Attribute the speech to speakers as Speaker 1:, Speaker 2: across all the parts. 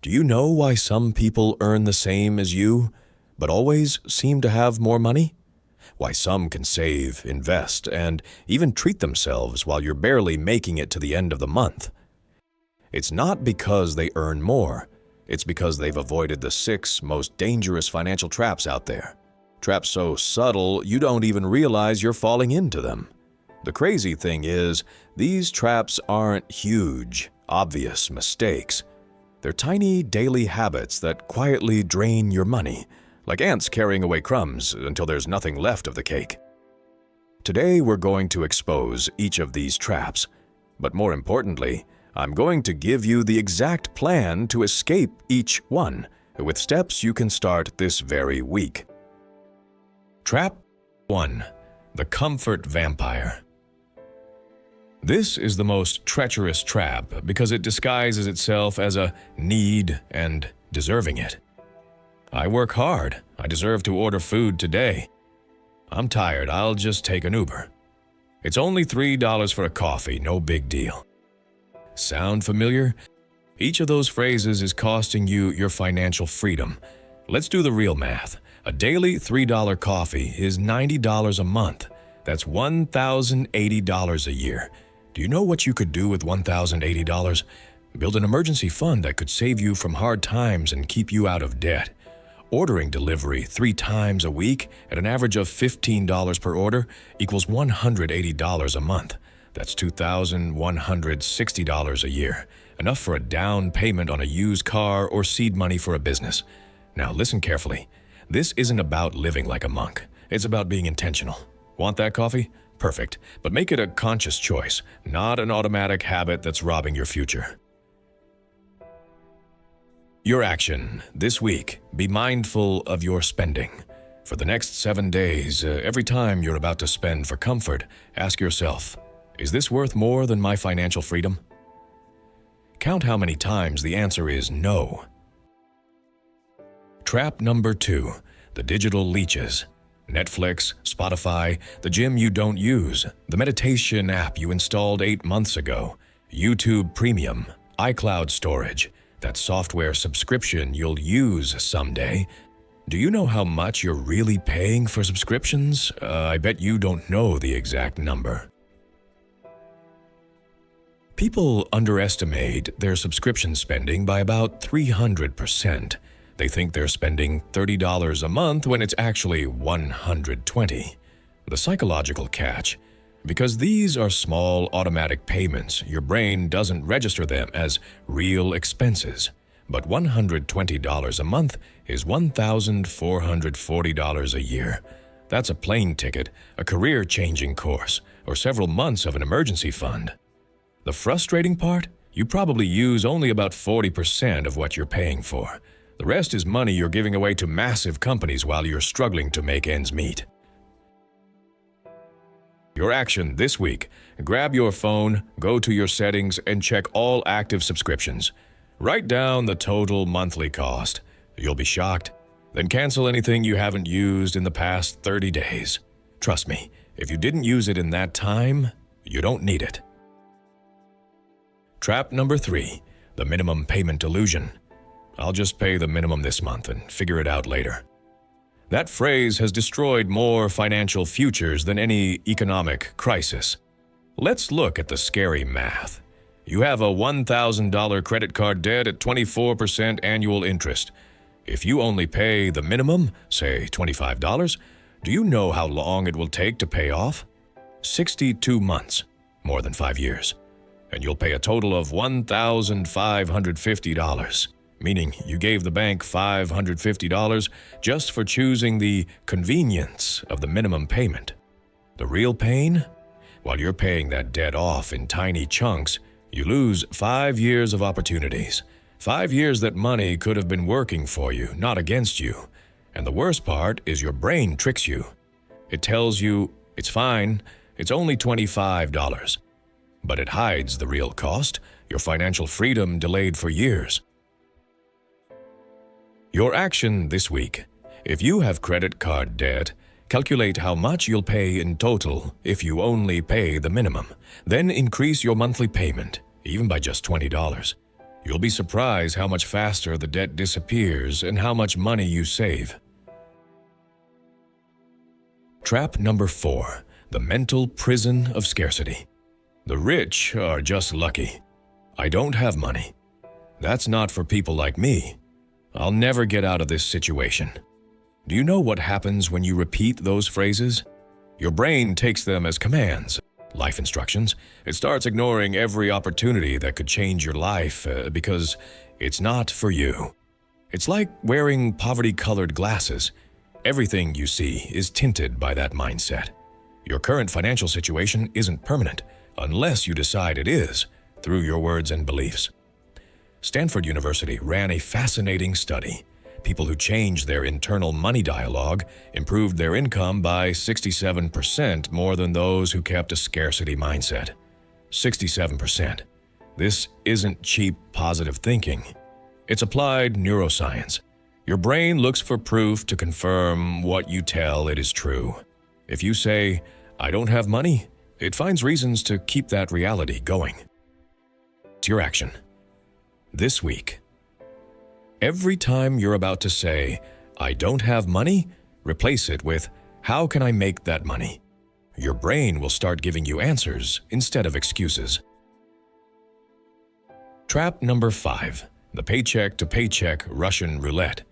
Speaker 1: Do you know why some people earn the same as you, but always seem to have more money? Why some can save, invest, and even treat themselves while you're barely making it to the end of the month? It's not because they earn more. It's because they've avoided the 6 most dangerous financial traps out there. Traps so subtle you don't even realize you're falling into them. The crazy thing is, these traps aren't huge, obvious mistakes. They're tiny daily habits that quietly drain your money, like ants carrying away crumbs until there's nothing left of the cake. Today we're going to expose each of these traps, but more importantly, I'm going to give you the exact plan to escape each one, with steps you can start this very week. Trap 1. The Comfort Vampire. This is the most treacherous trap because it disguises itself as a need and deserving it. I work hard. I deserve to order food today. I'm tired. I'll just take an Uber. It's only $3 for a coffee, no big deal. Sound familiar? Each of those phrases is costing you your financial freedom. Let's do the real math. A daily $3 coffee is $90 a month. That's $1,080 a year. Do you know what you could do with $1,080? Build an emergency fund that could save you from hard times and keep you out of debt. Ordering delivery 3 times a week at an average of $15 per order equals $180 a month. That's $2,160 a year, enough for a down payment on a used car or seed money for a business. Now listen carefully. This isn't about living like a monk. It's about being intentional. Want that coffee? Perfect, but make it a conscious choice, not an automatic habit that's robbing your future. Your action this week: be mindful of your spending. For the next 7 days, every time you're about to spend for comfort, ask yourself, is this worth more than my financial freedom? Count how many times the answer is no. Trap number 2, the digital leeches. Netflix, Spotify, the gym you don't use, the meditation app you installed 8 months ago, YouTube Premium, iCloud storage, that software subscription you'll use someday. Do you know how much you're really paying for subscriptions? I bet you don't know the exact number. People underestimate their subscription spending by about 300%. They think they're spending $30 a month when it's actually $120. The psychological catch: because these are small automatic payments, your brain doesn't register them as real expenses. But $120 a month is $1,440 a year. That's a plane ticket, a career-changing course, or several months of an emergency fund. The frustrating part? You probably use only about 40% of what you're paying for. The rest is money you're giving away to massive companies while you're struggling to make ends meet. Your action this week: grab your phone, go to your settings, and check all active subscriptions. Write down the total monthly cost. You'll be shocked. Then cancel anything you haven't used in the past 30 days. Trust me, if you didn't use it in that time, you don't need it. Trap number 3, the minimum payment illusion. I'll just pay the minimum this month and figure it out later. That phrase has destroyed more financial futures than any economic crisis. Let's look at the scary math. You have a $1,000 credit card debt at 24% annual interest. If you only pay the minimum, say $25, do you know how long it will take to pay off? 62 months, more than 5 years. And you'll pay a total of $1,550. Meaning you gave the bank $550 just for choosing the convenience of the minimum payment. The real pain? While you're paying that debt off in tiny chunks, you lose 5 years of opportunities. 5 years that money could have been working for you, not against you. And the worst part is your brain tricks you. It tells you, it's fine, it's only $25. But it hides the real cost, your financial freedom delayed for years. Your action this week: if you have credit card debt, calculate how much you'll pay in total if you only pay the minimum. Then increase your monthly payment, even by just $20. You'll be surprised how much faster the debt disappears and how much money you save. Trap number 4, the mental prison of scarcity. The rich are just lucky. I don't have money. That's not for people like me. I'll never get out of this situation. Do you know what happens when you repeat those phrases? Your brain takes them as commands, life instructions. It starts ignoring every opportunity that could change your life because it's not for you. It's like wearing poverty-colored glasses. Everything you see is tinted by that mindset. Your current financial situation isn't permanent unless you decide it is through your words and beliefs. Stanford University ran a fascinating study. People who changed their internal money dialogue improved their income by 67% more than those who kept a scarcity mindset. 67%. This isn't cheap positive thinking. It's applied neuroscience. Your brain looks for proof to confirm what you tell it is true. If you say, "I don't have money," it finds reasons to keep that reality going. It's your action. This week, every time you're about to say, "I don't have money," replace it with, "How can I make that money?" Your brain will start giving you answers instead of excuses. Trap number 5, the paycheck-to-paycheck Russian roulette.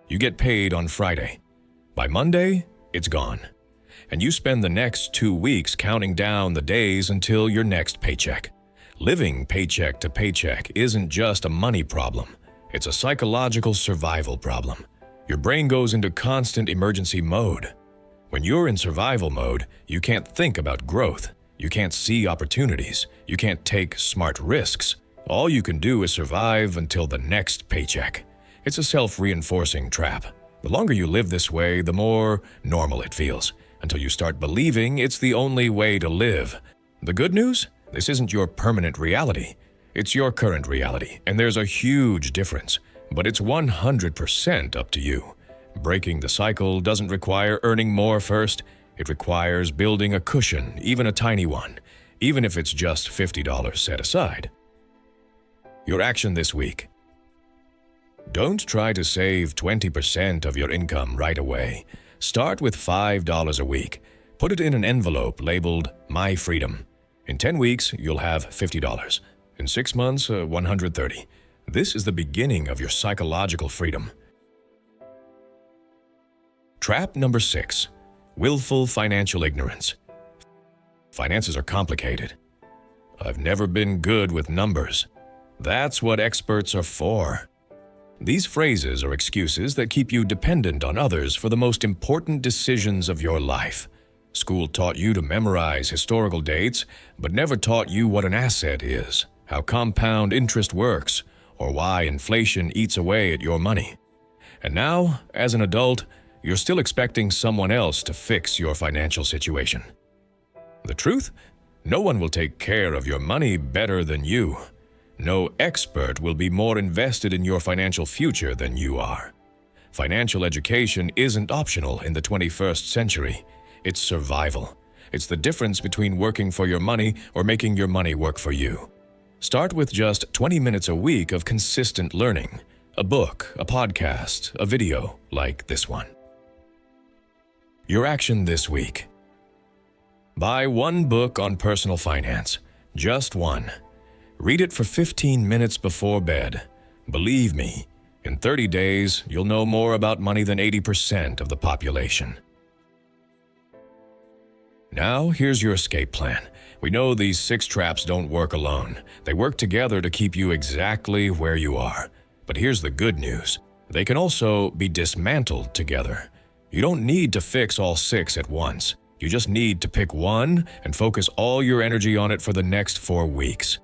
Speaker 1: You get paid on Friday. By Monday, it's gone. And you spend the next 2 weeks counting down the days until your next paycheck. Living paycheck to paycheck isn't just a money problem. It's a psychological survival problem. Your brain goes into constant emergency mode. When you're in survival mode, you can't think about growth. You can't see opportunities. You can't take smart risks. All you can do is survive until the next paycheck. It's a self-reinforcing trap. The longer you live this way, the more normal it feels, until you start believing it's the only way to live. The good news? This isn't your permanent reality. It's your current reality, and there's a huge difference. But it's 100% up to you. Breaking the cycle doesn't require earning more first. It requires building a cushion, even a tiny one, even if it's just $50 set aside. Your action this week. Don't try to save 20% of your income right away. Start with $5 a week. Put it in an envelope labeled My Freedom. In 10 weeks, you'll have $50. In 6 months, $130. This is the beginning of your psychological freedom. Trap number 6, willful financial ignorance. Finances are complicated. I've never been good with numbers. That's what experts are for. These phrases are excuses that keep you dependent on others for the most important decisions of your life. School taught you to memorize historical dates, but never taught you what an asset is, how compound interest works, or why inflation eats away at your money. And now, as an adult, you're still expecting someone else to fix your financial situation. The truth? No one will take care of your money better than you. No expert will be more invested in your financial future than you are. Financial education isn't optional in the 21st century. It's survival. It's the difference between working for your money or making your money work for you. Start with just 20 minutes a week of consistent learning. A book, a podcast, a video like this one. Your action this week. Buy one book on personal finance. Just one. Read it for 15 minutes before bed. Believe me, in 30 days, you'll know more about money than 80% of the population. Now, here's your escape plan. We know these 6 traps don't work alone. They work together to keep you exactly where you are. But here's the good news. They can also be dismantled together. You don't need to fix all 6 at once. You just need to pick one and focus all your energy on it for the next 4 weeks.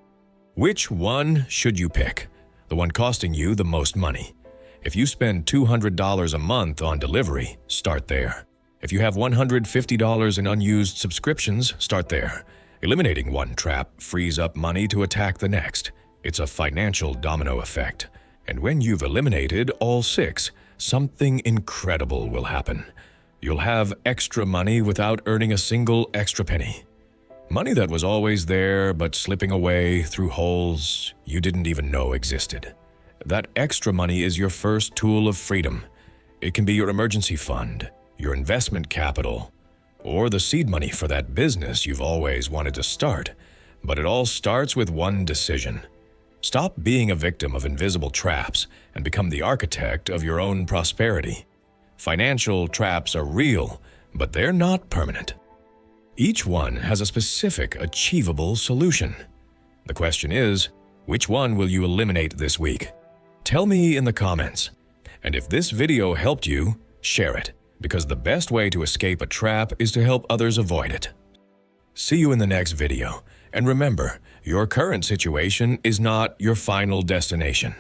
Speaker 1: Which one should you pick? The one costing you the most money. If you spend $200 a month on delivery, start there. If you have $150 in unused subscriptions, start there. Eliminating one trap frees up money to attack the next. It's a financial domino effect. And when you've eliminated all 6, something incredible will happen. You'll have extra money without earning a single extra penny. Money that was always there but slipping away through holes you didn't even know existed. That extra money is your first tool of freedom. It can be your emergency fund, your investment capital, or the seed money for that business you've always wanted to start. But it all starts with one decision. Stop being a victim of invisible traps and become the architect of your own prosperity. Financial traps are real, but they're not permanent. Each one has a specific, achievable solution. The question is, which one will you eliminate this week? Tell me in the comments. And if this video helped you, share it, because the best way to escape a trap is to help others avoid it. See you in the next video, and remember, your current situation is not your final destination.